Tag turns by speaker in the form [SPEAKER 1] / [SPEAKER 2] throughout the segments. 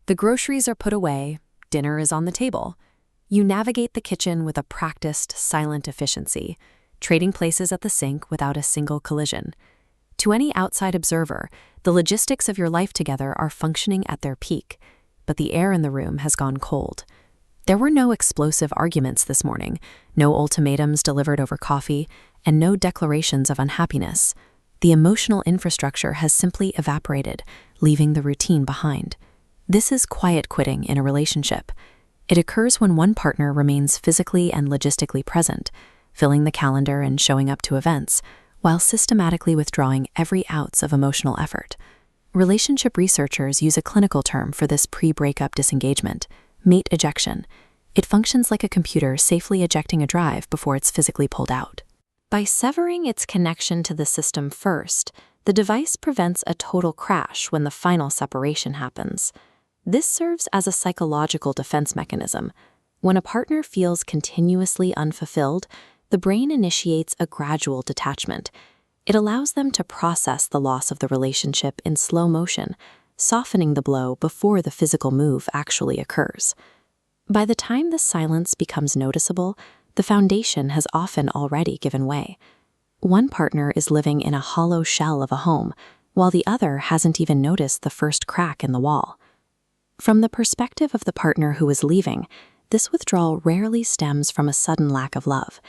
[SPEAKER 1] The groceries are put away, dinner is on the table. You navigate the kitchen with a practiced, silent efficiency, trading places at the sink without a single collision. To any outside observer, the logistics of your life together are functioning at their peak, but the air in the room has gone cold. There were no explosive arguments this morning, no ultimatums delivered over coffee, and no declarations of unhappiness. The emotional infrastructure has simply evaporated, leaving the routine behind. This is quiet quitting in a relationship. It occurs when one partner remains physically and logistically present, filling the calendar and showing up to events, while systematically withdrawing every ounce of emotional effort. Relationship researchers use a clinical term for this pre-breakup disengagement: mate ejection. It functions like a computer safely ejecting a drive before it's physically pulled out. By severing its connection to the system first, the device prevents a total crash when the final separation happens. This serves as a psychological defense mechanism. When a partner feels continuously unfulfilled, the brain initiates a gradual detachment. It allows them to process the loss of the relationship in slow motion, softening the blow before the physical move actually occurs. By the time the silence becomes noticeable, the foundation has often already given way. One partner is living in a hollow shell of a home, while the other hasn't even noticed the first crack in the wall. From the perspective of the partner who is leaving, this withdrawal rarely stems from a sudden lack of love.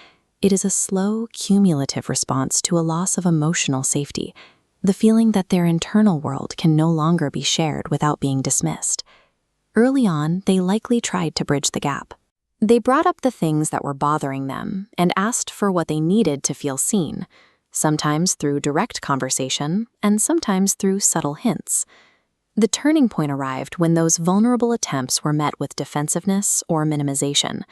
[SPEAKER 1] It is a slow, cumulative response to a loss of emotional safety, the feeling that their internal world can no longer be shared without being dismissed. Early on, they likely tried to bridge the gap. They brought up the things that were bothering them and asked for what they needed to feel seen, sometimes through direct conversation and sometimes through subtle hints. The turning point arrived when those vulnerable attempts were met with defensiveness or minimization.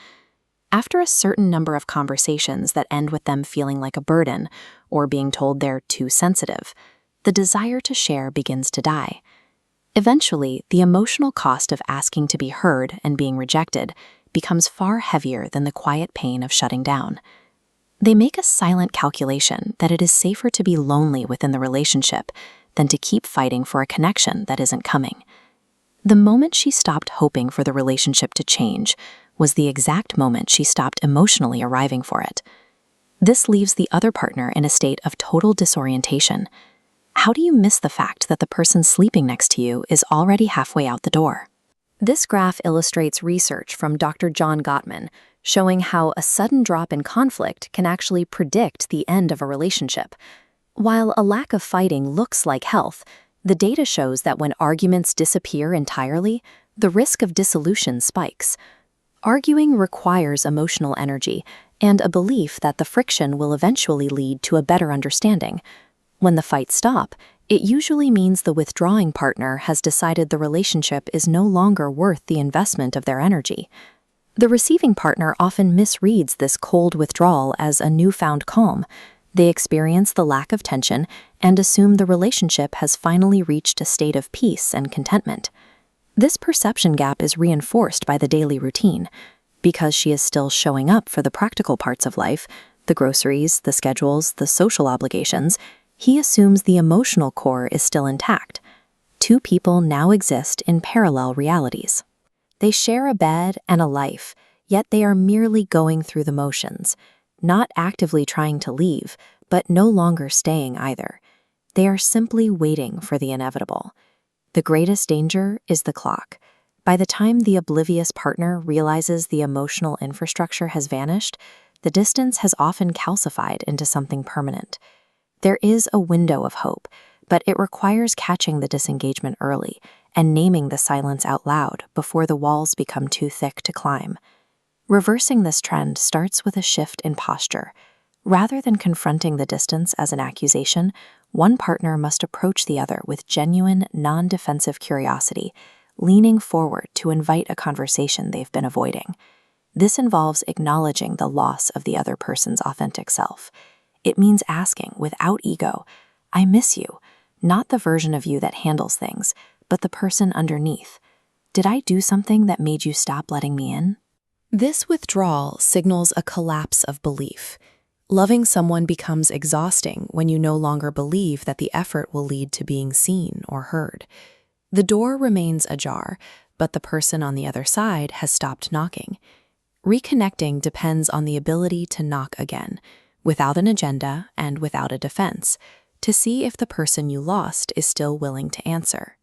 [SPEAKER 1] After a certain number of conversations that end with them feeling like a burden or being told they're too sensitive, the desire to share begins to die. Eventually, the emotional cost of asking to be heard and being rejected becomes far heavier than the quiet pain of shutting down. They make a silent calculation that it is safer to be lonely within the relationship than to keep fighting for a connection that isn't coming. The moment she stopped hoping for the relationship to change was the exact moment she stopped emotionally arriving for it. This leaves the other partner in a state of total disorientation. How do you miss the fact that the person sleeping next to you is already halfway out the door? This graph illustrates research from Dr. John Gottman, showing how a sudden drop in conflict can actually predict the end of a relationship. While a lack of fighting looks like health, the data shows that when arguments disappear entirely, the risk of dissolution spikes. Arguing requires emotional energy and a belief that the friction will eventually lead to a better understanding. When the fights stop, it usually means the withdrawing partner has decided the relationship is no longer worth the investment of their energy. The receiving partner often misreads this cold withdrawal as a newfound calm. They experience the lack of tension and assume the relationship has finally reached a state of peace and contentment. This perception gap is reinforced by the daily routine. Because she is still showing up for the practical parts of life, the groceries, the schedules, the social obligations, he assumes the emotional core is still intact. Two people now exist in parallel realities. They share a bed and a life, yet they are merely going through the motions, not actively trying to leave, but no longer staying either. They are simply waiting for the inevitable. The greatest danger is the clock. By the time the oblivious partner realizes the emotional infrastructure has vanished, the distance has often calcified into something permanent. There is a window of hope, but it requires catching the disengagement early and naming the silence out loud before the walls become too thick to climb. Reversing this trend starts with a shift in posture. Rather than confronting the distance as an accusation, one partner must approach the other with genuine, non-defensive curiosity, leaning forward to invite a conversation they've been avoiding. This involves acknowledging the loss of the other person's authentic self. It means asking, without ego, "I miss you," not the version of you that handles things, but the person underneath. "Did I do something that made you stop letting me in?" This withdrawal signals a collapse of belief. Loving someone becomes exhausting when you no longer believe that the effort will lead to being seen or heard. The door remains ajar, but the person on the other side has stopped knocking. Reconnecting depends on the ability to knock again, without an agenda and without a defense, to see if the person you lost is still willing to answer.